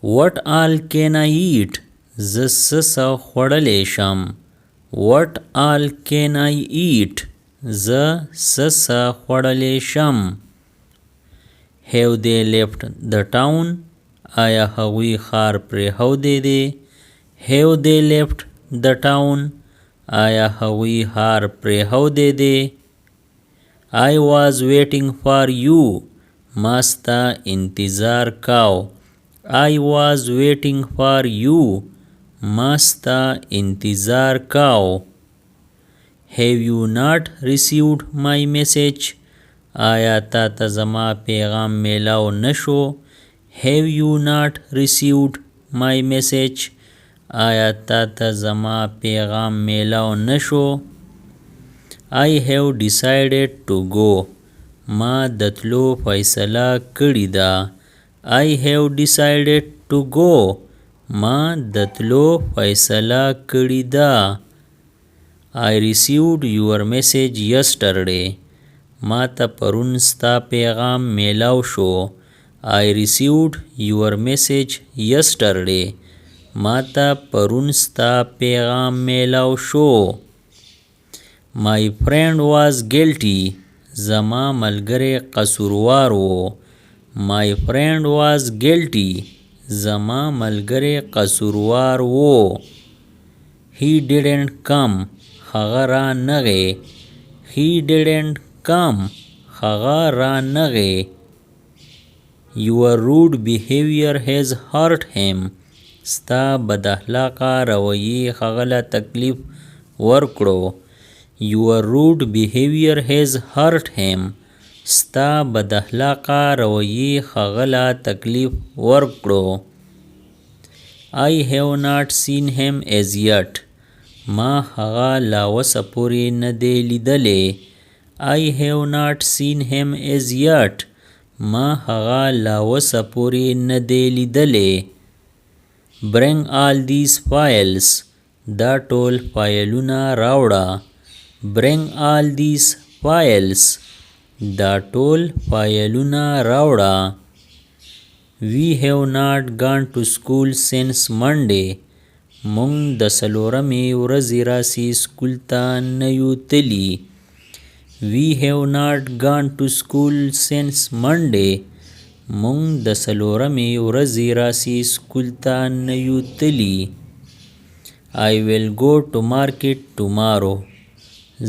What all can I eat? زه څه څه خوړلی شم. What all can I eat? زه څه څه خوړلی شم. Have they left the town? آیا هغوی ښار پرېښودی دی؟ Have they left the town? آیا هغوی ښار پرېښودی دی؟ I was waiting for you. ما ستا انتظار کاو. I was waiting for you. ما ستا انتظار کاو. Have you not received my message? آیا تا ته زما پیغام میلاو نشو؟ Have you not received my message? آیا تا ته زما پیغام میلاو نشو؟ I have decided to go. ما د تلو فیصله کړې ده. I have decided to go. ما د تلو فیصله کړې ده. I received your message yesterday. ما ته پرون ستا پیغام میلاو شو. I received your message yesterday. ما ته پرون ستا پیغام میلاو شو. My friend was guilty. زما ملګری قصوروار و. My friend was guilty. زما ملګری قصوروار و. He didn't come. هغه را نغی. He didn't come. هغه را نغی. Your rude behavior has hurt him. ستا بد اخلاقه رویې هغه له تکلیف ورکړو. Your rude behavior has hurt him. ستا بد اخلاقه رویې هغه له تکلیف ورکړو. I have not seen him as yet. ما هغه لا اوسه پورې نه دی لیدلی. I have not seen him as yet. ما هغه لا اوسه پورې نه دی لیدلی. Bring all these files. دا ټول فایلونه راوړه. Bring all these files. دا ټول فایلونه راوړه. We have not gone to school since Monday. مونږ د څلورمې ورځې راسې سکول ته نه یو تلي. We have not gone to school since Monday. مونږ د څلورمې ورځې راسې سکول ته نه یو تلي. I will go to market tomorrow.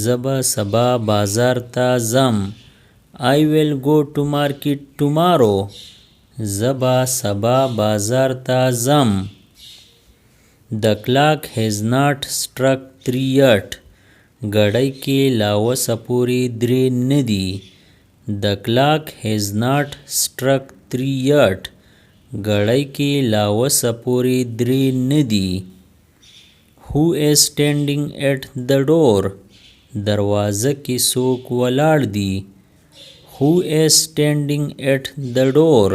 زه به سبا بازار ته ځم. I will go to market tomorrow. زه به سبا بازار ته ځم. The clock has not struck 3 yet. ګړۍ کې لا اوسه پورې 3 نه دي. The clock has not struck 3 yet. ګړۍ کې لا اوسه پورې 3 نه دي. Who is standing at the door? دروازه کې څوک ولاړ دي. Who is standing at the door?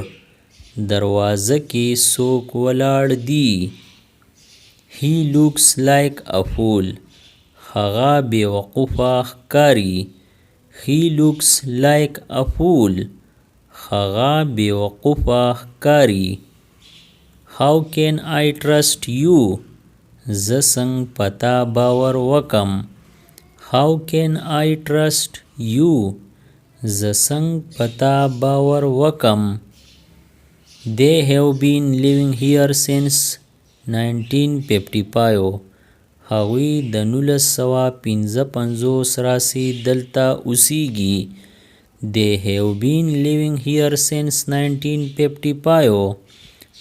دروازه کې څوک ولاړ دي. He looks like a fool. هغه بیوقوفه ښکاري. He looks like a fool. هغه بیوقوفه ښکاري. How can I trust you? زه څنګه پتا باور وکم. How can I trust you? زه څنګه پتا باور وکم. They have been living here since 1955. هغوی د 1955 راسې دلته اوسیږي. They have been living here since 1955.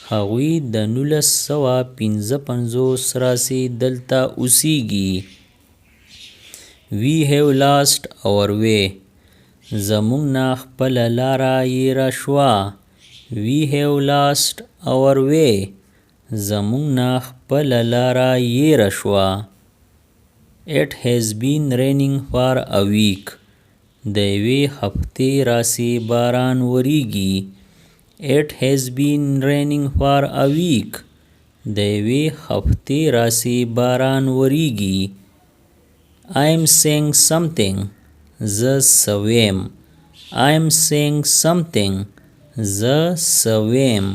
هغوی د 1955 راسې دلته اوسیږي. We have lost our way. زمونږ نه خپله لاره یېره شوه. We have lost our way. زمونږ نه خپله لاره یېره شوه. It has been raining for a week. د یوې هفتې راسې باران وریږي. It has been raining for a week. د یوې هفتې راسې باران وریږي. I am saying something. زه څه ویم. I am saying something. زه څه ویم.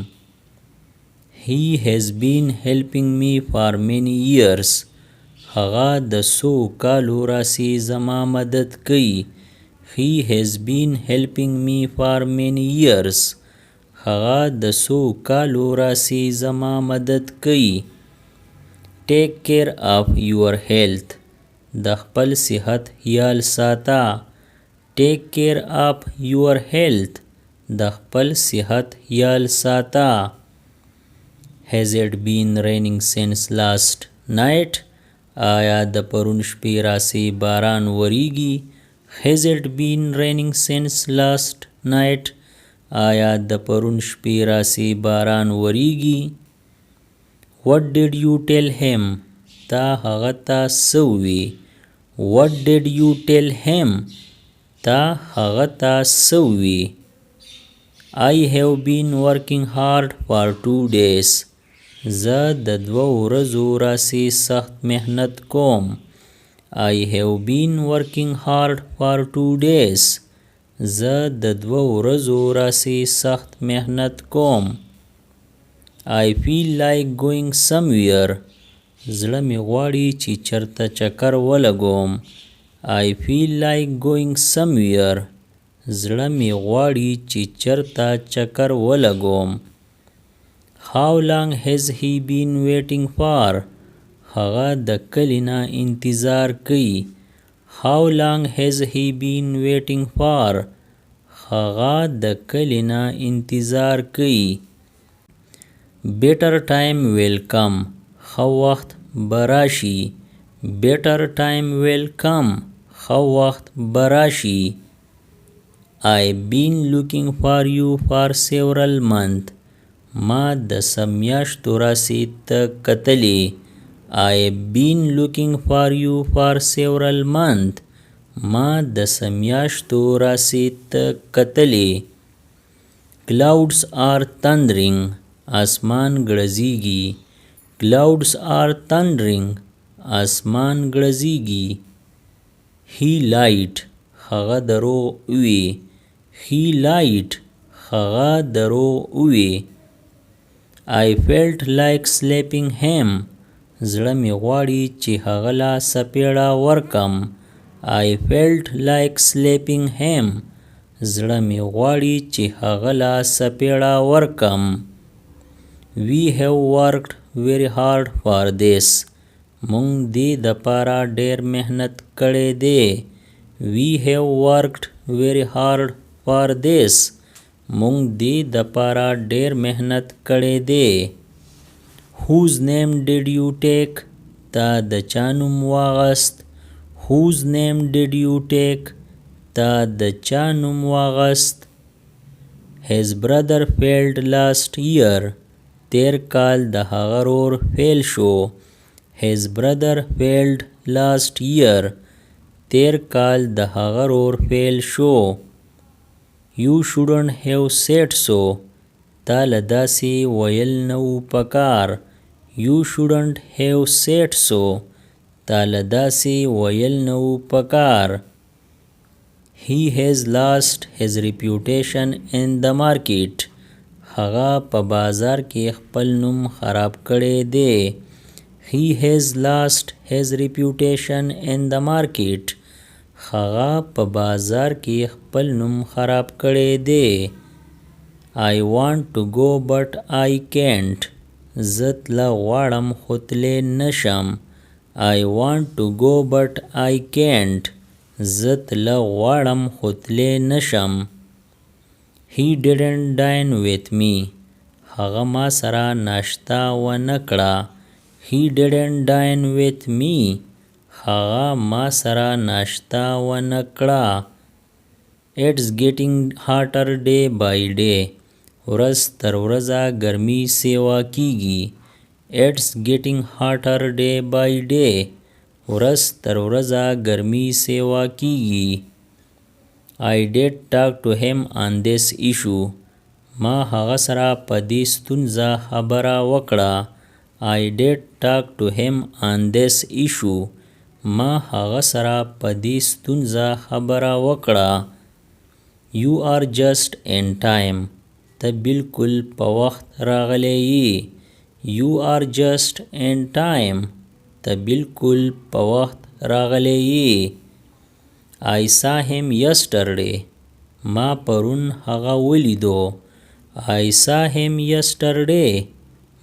He has been helping me for many years. هغه د څو کالو راسی زما مدد کوي. He has been helping me for many years. هغه د څو کالو راسی زما مدد کوي. Take care of your health. د خپل صحت خیال ساته. Take care of your health. د خپل صحت خیال ساته. Has it been raining since last night? آیا د پرون شپې راسې باران وریږي؟ Has it been raining since last night? آیا د پرون شپې راسې باران وریږي؟ What did you tell him? تا هغه ته څه ووی؟ What did you tell him? تا هغه ته څه ووی؟ I have been working hard for 2 days. زه د 2 ورځو راسې سخت محنت کوم. I have been working hard for 2 days. زه د 2 ورځو راسې سخت محنت کوم. I feel like going somewhere. زړه مې غواړي چې چرته چکر ولګوم. I feel like going somewhere. زړه مې غواړي چې چرته چکر ولګوم. How long has he been waiting for? هغه د کلي نه انتظار کوي. How long has he been waiting for? هغه د کلي نه انتظار کوي. Better time will come. ښه وخت به راشي. Better time will come. ښه وخت به راشي. I've been looking for you for several months. ما د سمیاشتو راسې ته کتلې. I've been looking for you for several months. ما د سمیاشتو راسې ته کتلې. Clouds are thundering. اسمان ګړزیږي. Clouds are thundering. اسمان ګړزیږي. He lied. هغه درو وی. He lied. هغه درو وی. I felt like slapping him. زړه مې غواړي چې هغه لا سپېړه ورکم. I felt like slapping him. زړه مې غواړي چې هغه لا سپېړه ورکم. We have worked very hard for this. مونږ دې دپاره ډېر محنت کړی دی. We have worked very hard for this. مونږ دې دپاره ډېر محنت کړی دی. Whose name did you take? تا د چا نوم واغست؟ Whose name did you take? تا د چا نوم واغست؟ His brother failed last year. تیر کال د هغه ورور فیل شو. His brother failed last year. تیر کال د هغه ورور فیل شو. You shouldn't have said so. تا له داسې ویل نه و پکار. You shouldn't have said so. تا له داسې ویل نه و پکار. He has lost his reputation in the market. هغه په بازار کې خپل نوم خراب کړی دی. He has lost his reputation in the market. هغه په بازار کې خپل نوم خراب کړی دی. I want to go but I can't. زه تله غواړم خو تلی نشم. I want to go but I can't. زه تله غواړم خو تلی نشم. He didn't dine with me. هغه ما سره ناشته ونه کړه. He didn't dine with me. هغه ما سره ناشته ونه کړه. It's getting hotter day by day. ورځ تر ورځه ګرمي سیوا کیږي. It's getting hotter day by day. ورځ تر ورځه ګرمي سیوا کیږي. I did talk to him on this issue. ما هغه سره په دې ستونزه خبره وکړه. I did talk to him on this issue. ما هغه سره په دې ستونزه خبره وکړه. You are just in time. ته بالکل په وخت راغلی یې. You are just in time. ته بالکل په وخت راغلی یې. I saw him yesterday. ما پرون هغه ولیدو. I saw him yesterday.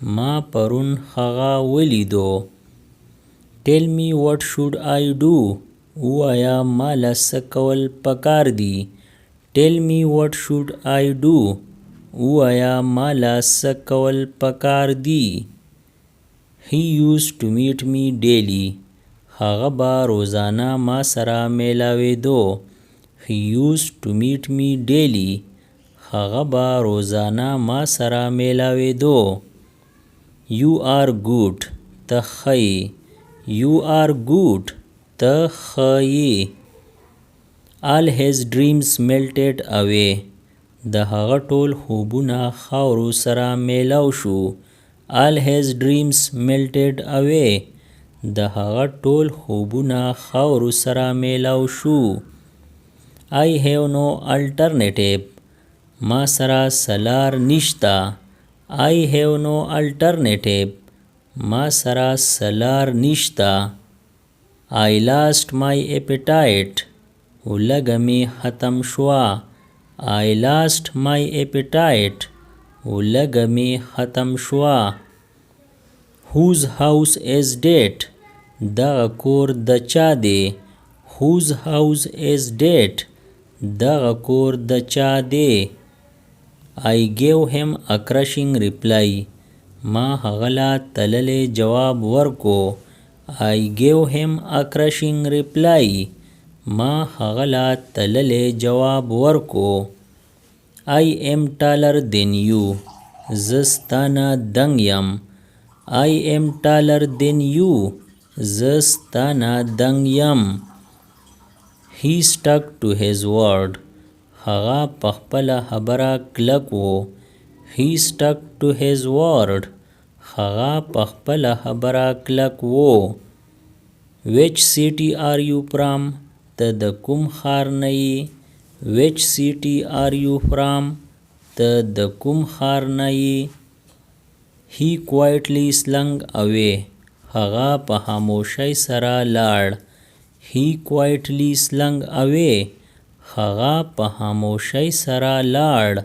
ما پرون هغه ولیدو. Tell me what should I do. ووایا ما له څه کول پکار دي. Tell me what should I do. ووایا ما له څه کول پکار دي. He used to meet me daily. هغه به روزانه ما سره میلاویدو. He used to meet me daily. هغه به روزانه ما سره میلاویدو. You are good. ته ښه یې. You are good. ته ښه یې. All his dreams melted away. د هغه ټول خوبونه خاورو سره میلاو شو. All his dreams melted away. د هغه ټول خوبونه خاورو سره میلاو شو. I have no alternative. ما سره سلار نشتا. I have no alternative. ما سره سلار نشتا. I lost my appetite. ولګه می ختم شوا. I lost my appetite. ولګه می ختم شوا. Whose house is dead? دغه کور د چا دی. Whose house is dead? دغه کور د چا دی. I gave him a crushing reply. ما هغه له تللی جواب ورکو. I gave him a crushing reply. ما هغه له تللی جواب ورکو. I am taller than you. زه ستانه دنګ یم. I am taller than you. زه ستانه دنګ یم. He stuck to his word. هغه په خپله خبره کلک و. He stuck to his word. هغه په خپله خبره کلک و. Which city are you from? ته د کوم ښار نه یې. Which city are you from? ته د کوم ښار نه یې. He quietly slunk away. هغه په خاموشۍ سره لاړ. He quietly slunk away. هغه په خاموشۍ سره لاړ.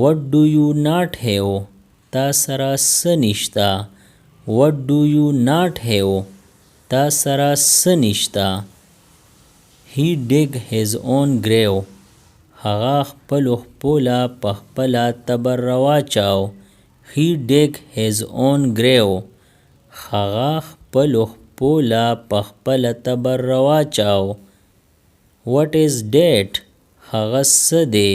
What do you not have? تا سره څه نشته. What do you not have? تا سره څه نشته. He dig his own grave. هغه خپلو خپو له په خپله تبر راواچاو. He dig his own grave. هغه خپلو خپو له په خپله تبر راواچاو. What is dead? هغه څه دی.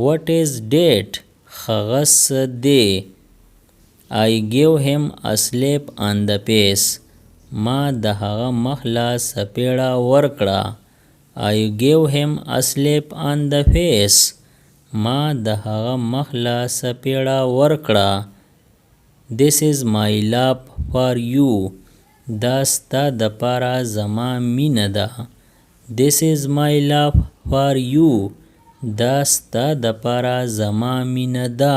What is dead? هغه څه دی. I gave him a slap on the face. ما د هغه مخ له سپېړه ورکړه. I gave him a slap on the face. ما د هغه مخ له سپېړه ورکړه. This is my love for you. دا ستا د پاره زما مینه ده. This is my love for you. دا ستا د پاره زما مینه ده.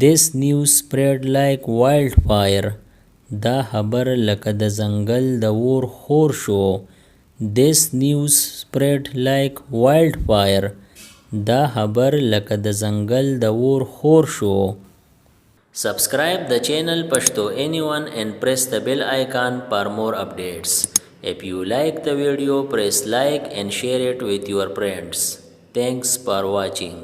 This news spread like wildfire. دا خبر لکه د ځنګل د اور خور شو. This news spread like wildfire. دا خبر لکه د ځنګل د اور خور شو. Subscribe the channel Pashto Anyone and press the bell icon for more updates. If you like the video, press like and share it with your friends. Thanks for watching.